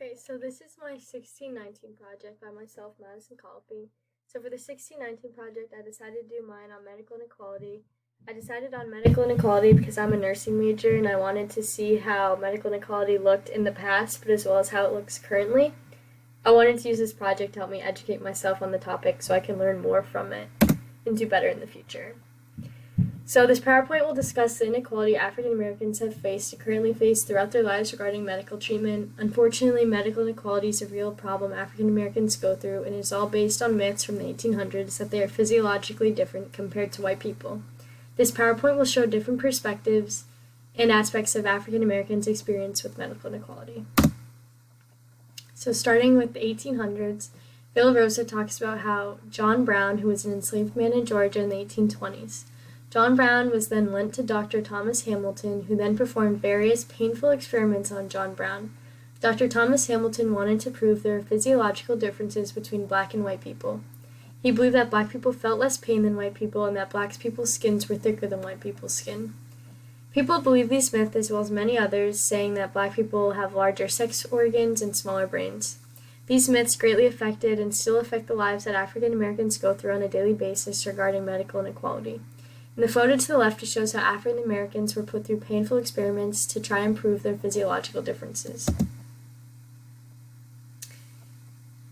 Okay, so this is my 1619 project by myself, Madison Colopy. So for the 1619 project, I decided to do mine on medical inequality. I decided on medical inequality because I'm a nursing major and I wanted to see how medical inequality looked in the past, but as well as how it looks currently. I wanted to use this project to help me educate myself on the topic so I can learn more from it and do better in the future. So this PowerPoint will discuss the inequality African Americans have faced and currently face throughout their lives regarding medical treatment. Unfortunately, medical inequality is a real problem African Americans go through, and it is all based on myths from the 1800s that they are physiologically different compared to white people. This PowerPoint will show different perspectives and aspects of African Americans' experience with medical inequality. So starting with the 1800s, Villa Rosa talks about how John Brown, who was an enslaved man in Georgia in the 1820s, John Brown was then lent to Dr. Thomas Hamilton, who then performed various painful experiments on John Brown. Dr. Thomas Hamilton wanted to prove there are physiological differences between black and white people. He believed that black people felt less pain than white people and that black people's skins were thicker than white people's skin. People believe these myths as well as many others, saying that black people have larger sex organs and smaller brains. These myths greatly affected and still affect the lives that African Americans go through on a daily basis regarding medical inequality. In the photo to the left, it shows how African Americans were put through painful experiments to try and prove their physiological differences.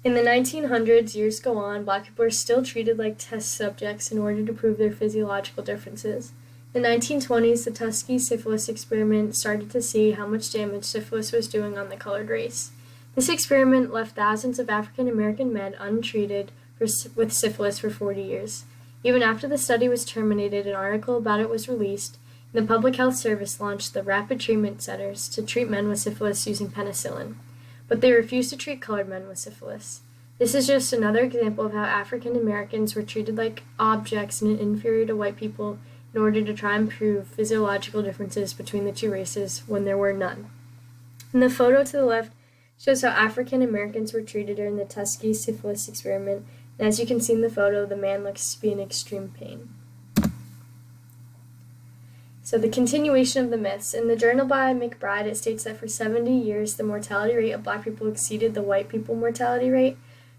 In the 1900s, years go on, black people are still treated like test subjects in order to prove their physiological differences. In the 1920s, the Tuskegee syphilis experiment started to see how much damage syphilis was doing on the colored race. This experiment left thousands of African American men untreated with syphilis for 40 years. Even after the study was terminated, an article about it was released, and the Public Health Service launched the Rapid Treatment Centers to treat men with syphilis using penicillin. But they refused to treat colored men with syphilis. This is just another example of how African Americans were treated like objects and inferior to white people in order to try and prove physiological differences between the two races when there were none. And the photo to the left shows how African Americans were treated during the Tuskegee syphilis experiment. And as you can see in the photo, the man looks to be in extreme pain. So the continuation of the myths. In the journal by McBride, it states that for 70 years, the mortality rate of black people exceeded the white people mortality rate.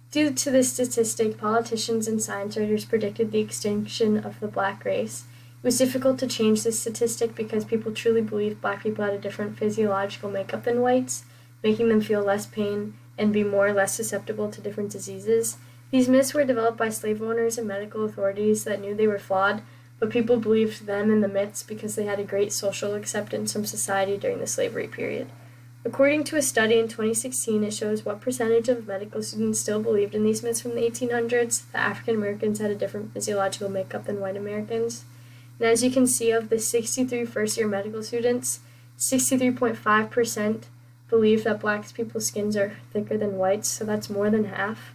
Due to this statistic, politicians and science writers predicted the extinction of the black race. It was difficult to change this statistic because people truly believed black people had a different physiological makeup than whites, making them feel less pain and be more or less susceptible to different diseases. These myths were developed by slave owners and medical authorities that knew they were flawed, but people believed them and the myths because they had a great social acceptance from society during the slavery period. According to a study in 2016, it shows what percentage of medical students still believed in these myths from the 1800s, that African Americans had a different physiological makeup than white Americans. And as you can see, of the 63 first-year medical students, 63.5% believe that black people's skins are thicker than whites, so that's more than half.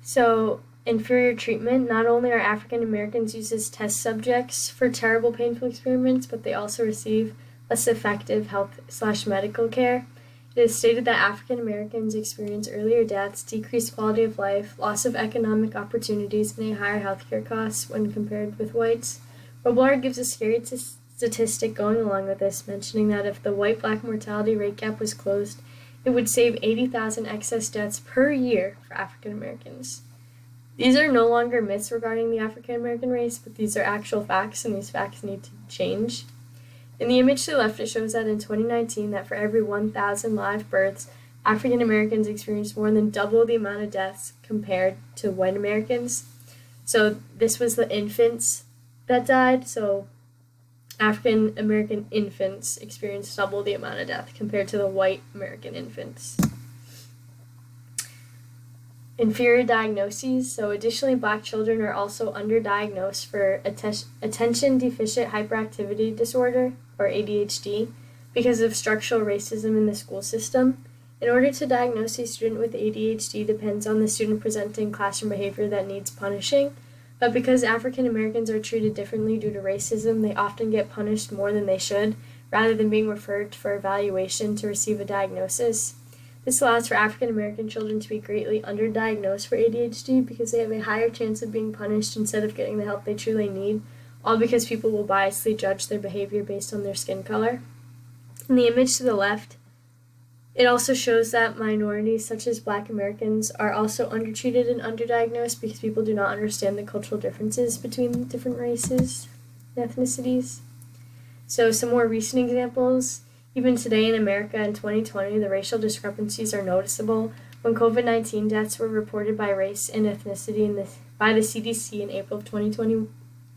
So, inferior treatment. Not only are African Americans used as test subjects for terrible, painful experiments, but they also receive less effective health/medical care. It is stated that African Americans experience earlier deaths, decreased quality of life, loss of economic opportunities, and a higher healthcare costs when compared with whites. Robillard gives a scary statistic going along with this, mentioning that if the white-black mortality rate gap was closed, it would save 80,000 excess deaths per year for African Americans. These are no longer myths regarding the African American race, but these are actual facts, and these facts need to change. In the image to the left, it shows that in 2019, that for every 1,000 live births, African Americans experienced more than double the amount of deaths compared to white Americans. So this was the infants that died, so African American infants experienced double the amount of death compared to the white American infants. Inferior diagnoses. So additionally, black children are also underdiagnosed for attention deficit hyperactivity disorder, or ADHD, because of structural racism in the school system. In order to diagnose a student with ADHD depends on the student presenting classroom behavior that needs punishing, but because African Americans are treated differently due to racism, they often get punished more than they should, rather than being referred for evaluation to receive a diagnosis. This allows for African American children to be greatly underdiagnosed for ADHD because they have a higher chance of being punished instead of getting the help they truly need, all because people will biasly judge their behavior based on their skin color. In the image to the left, it also shows that minorities such as Black Americans are also undertreated and underdiagnosed because people do not understand the cultural differences between different races and ethnicities. So some more recent examples, even today in America in 2020, the racial discrepancies are noticeable. When COVID-19 deaths were reported by race and ethnicity by the CDC in April of 2020,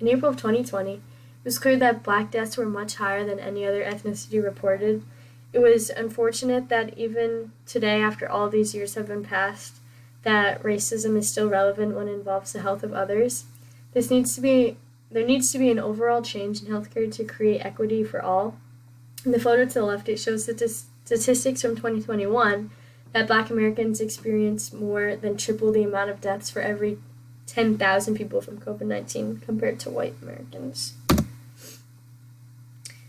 it was clear that Black deaths were much higher than any other ethnicity reported. It was unfortunate that even today, after all these years have been passed, that racism is still relevant when it involves the health of others. There needs to be an overall change in healthcare to create equity for all. In the photo to the left, it shows statistics from 2021 that Black Americans experience more than triple the amount of deaths for every 10,000 people from COVID-19 compared to white Americans.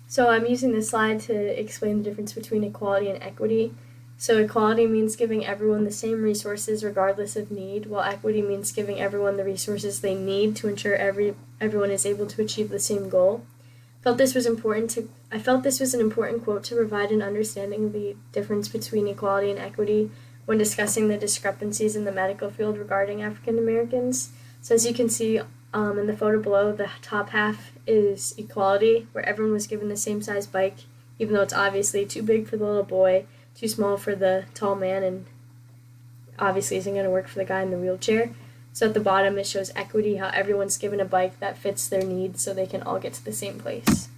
So I'm using this slide to explain the difference between equality and equity. So equality means giving everyone the same resources regardless of need, while equity means giving everyone the resources they need to ensure everyone is able to achieve the same goal. I felt this was an important quote to provide an understanding of the difference between equality and equity when discussing the discrepancies in the medical field regarding African Americans. So as you can see in the photo below, the top half is equality, where everyone was given the same size bike, even though it's obviously too big for the little boy, too small for the tall man, and obviously isn't going to work for the guy in the wheelchair. So at the bottom it shows equity, how everyone's given a bike that fits their needs so they can all get to the same place.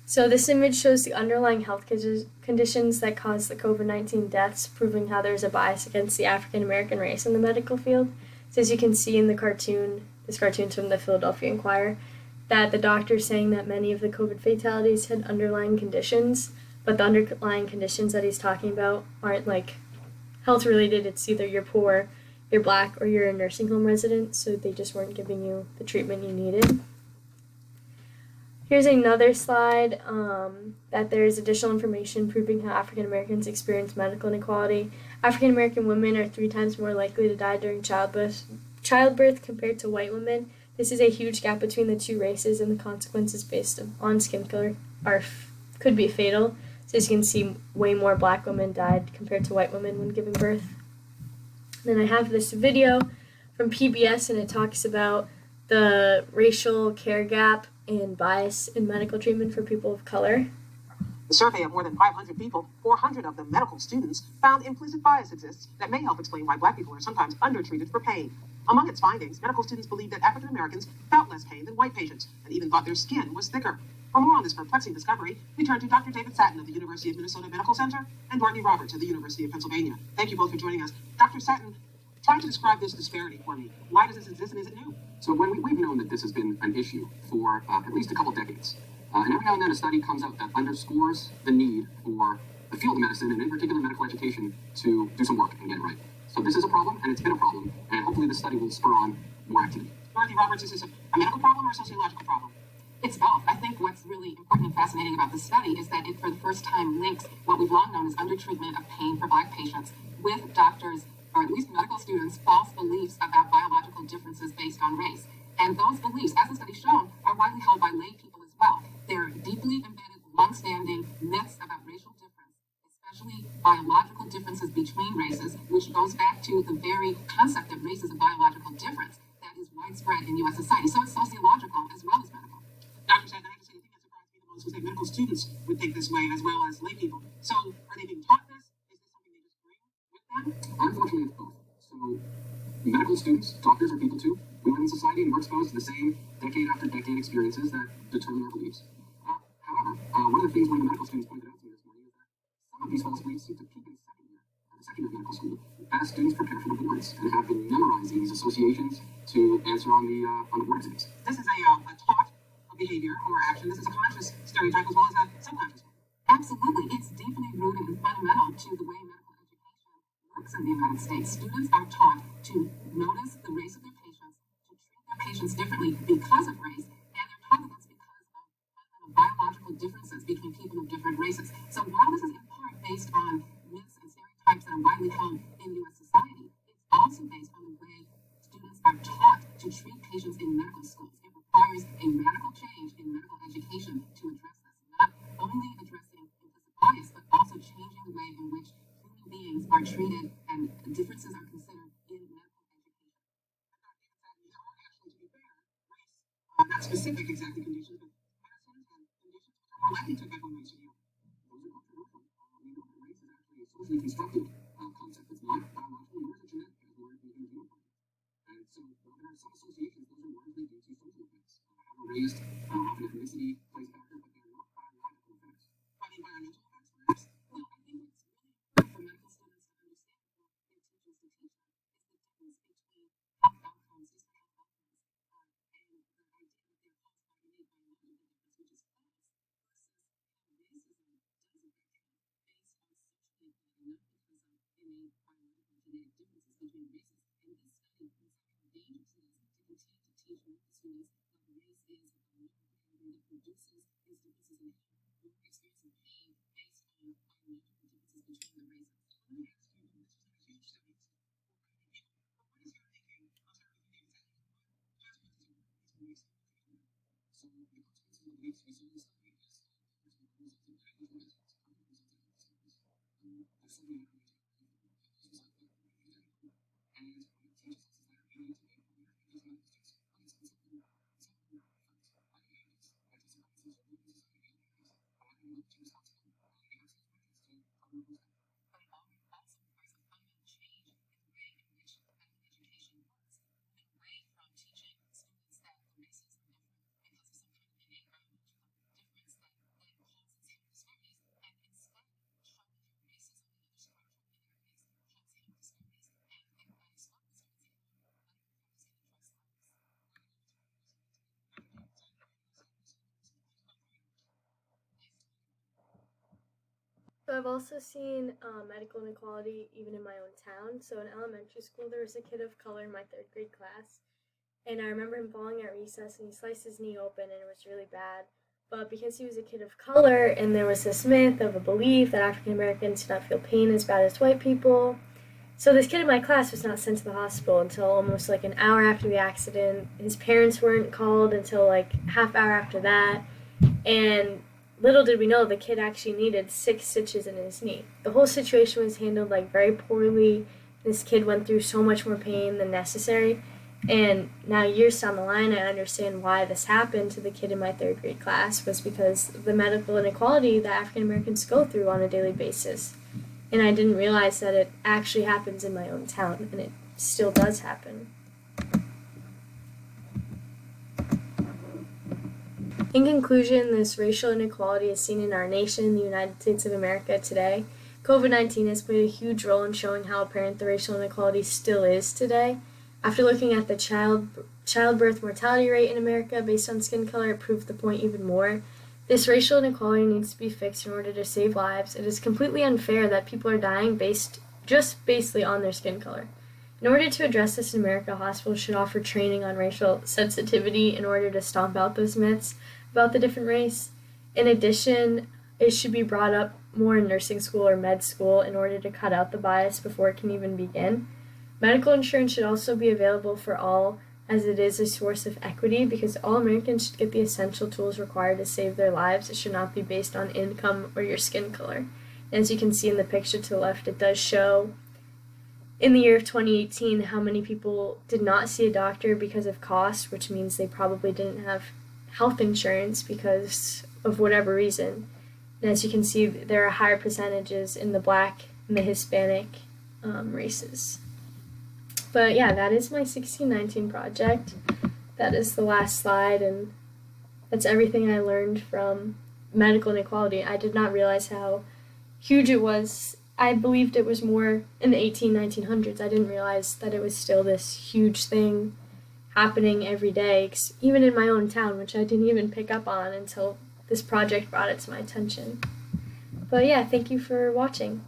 So this image shows the underlying health conditions that caused the COVID-19 deaths, proving how there's a bias against the African American race in the medical field. So as you can see in the cartoon, this cartoon's from the Philadelphia Inquirer, that the doctor's saying that many of the COVID fatalities had underlying conditions, but the underlying conditions that he's talking about aren't like health related. It's either you're poor, you're Black, or you're a nursing home resident, so they just weren't giving you the treatment you needed. Here's another slide that there is additional information proving how African Americans experience medical inequality. African American women are 3 times more likely to die during childbirth compared to white women. This is a huge gap between the two races, and the consequences based on skin color could be fatal. So as you can see, way more Black women died compared to white women when giving birth. Then I have this video from PBS, and it talks about the racial care gap and bias in medical treatment for people of color. The survey of more than 500 people, 400 of them medical students, found implicit bias exists that may help explain why Black people are sometimes undertreated for pain. Among its findings, medical students believed that African Americans felt less pain than white patients and even thought their skin was thicker. For more on this perplexing discovery, we turn to Dr. David Satin of the University of Minnesota Medical Center and Dorothy Roberts of the University of Pennsylvania. Thank you both for joining us. Dr. Satin, try to describe this disparity for me. Why does this exist and is it new? So we've known that this has been an issue for at least a couple decades. And every now and then a study comes out that underscores the need for the field of medicine, and in particular medical education, to do some work and get it right. So this is a problem, and it's been a problem, and hopefully this study will spur on more activity. Dorothy Roberts, is this a medical problem or a sociological problem? It's both. I think what's really important and fascinating about this study is that it for the first time links what we've long known as undertreatment of pain for Black patients with doctors, or at least medical students, false beliefs about biological differences based on race. And those beliefs, as the study's shown, are widely held by lay people as well. They're deeply embedded, long-standing myths about racial difference, especially biological differences between races, which goes back to the very concept that race is a biological difference that is widespread in U.S. society. So it's sociological as well as medical. Dr. Satin, I have to say, the thing that surprised me the most was that medical students would think this way as well as lay people. So are they being taught this? Is this something they just bring with them? Unfortunately, it's both. So medical students, doctors are people too. We live in society and we're exposed to the same decade after decade experiences that determine our beliefs. However, one of the things one of the medical students pointed out to me this morning is that some of these false beliefs seem to peak in second year medical school, as students prepare for the boards and have been memorizing these associations to answer on the board exams. This is a taught behavior or action. This is a conscious stereotype as well as a subconscious one. Absolutely. It's deeply rooted and fundamental to the way medical education works in the United States. Students are taught to notice the race of their patients, to treat their patients differently because of race, and they're taught that that's because of fundamental biological differences between people of different races. So while this is in part based on myths and stereotypes that are widely held in U.S. society, it's also based on the way students are taught to treat patients in medical schools. It requires a radical change in medical education to address this, not only address way in which human beings are treated and differences are considered in medical education. There are actually, to be fair, race, not specific exactly conditions, but medicines and conditions which are more likely to affect women's health. Those are controversial. We know that race is actually a socially constructed concept. It's not biological nor is it genetic, as we learned from the Human Genome Project. And so while there are some associations, those are largely due to social effects. How we're raised, often ethnicity plays a factor, but they're not biological effects. By the environmental effects, perhaps? Well, I think what's really important for medical students to understand what their teachers to teach them is the difference between health outcomes, these are health outcomes, and the idea that they're caused by innate biological difference, which is false, versus how racism does affect you based on social equality, not because of innate biological genetic differences between races. And this study points out how dangerous it is to continue to teach medical students that race is a norm and it produces these differences in health or experiencing pain based on biological differences between the races. Let me ask you, this was a huge study for many people, but what is your thinking? I'll start with you, David. What consequences of these beliefs? So the consequences of the beliefs we saw in the study is resulted in different there's something that we and what it teaches us is that we need to be aware of these methods. It's important. It's important. I have this participants in the society and look to responsible access projects to cover those. But it also requires a fundamental change in the way in which medical education works, moving away from teaching students that the races are different because of some kind of innate biological difference that causes health disparities, and instead showing how racism and other structural inequities cause health disparities, and if that is not disparities anymore, medical practice can address that. So I've also seen medical inequality even in my own town. So in elementary school, there was a kid of color in my third grade class, and I remember him falling at recess, and he sliced his knee open, and it was really bad. But because he was a kid of color, and there was this myth of a belief that African Americans do not feel pain as bad as white people, so this kid in my class was not sent to the hospital until almost like an hour after the accident. His parents weren't called until like half hour after that, and little did we know the kid actually needed 6 stitches in his knee. The whole situation was handled like very poorly. This kid went through so much more pain than necessary. And now years down the line, I understand why this happened to the kid in my third grade class was because of the medical inequality that African Americans go through on a daily basis. And I didn't realize that it actually happens in my own town, and it still does happen. In conclusion, this racial inequality is seen in our nation, the United States of America today. COVID-19 has played a huge role in showing how apparent the racial inequality still is today. After looking at the childbirth mortality rate in America based on skin color, it proved the point even more. This racial inequality needs to be fixed in order to save lives. It is completely unfair that people are dying basically on their skin color. In order to address this in America, hospitals should offer training on racial sensitivity in order to stomp out those myths about the different race. In addition, it should be brought up more in nursing school or med school in order to cut out the bias before it can even begin. Medical insurance should also be available for all, as it is a source of equity, because all Americans should get the essential tools required to save their lives. It should not be based on income or your skin color. And as you can see in the picture to the left, it does show in the year of 2018 how many people did not see a doctor because of cost, which means they probably didn't have health insurance because of whatever reason. And as you can see, there are higher percentages in the Black and the Hispanic races. But yeah, that is my 1619 project. That is the last slide, and that's everything I learned from medical inequality. I did not realize how huge it was. I believed it was more in the 1900s. I didn't realize that it was still this huge thing happening every day, even in my own town, which I didn't even pick up on until this project brought it to my attention. But yeah, thank you for watching.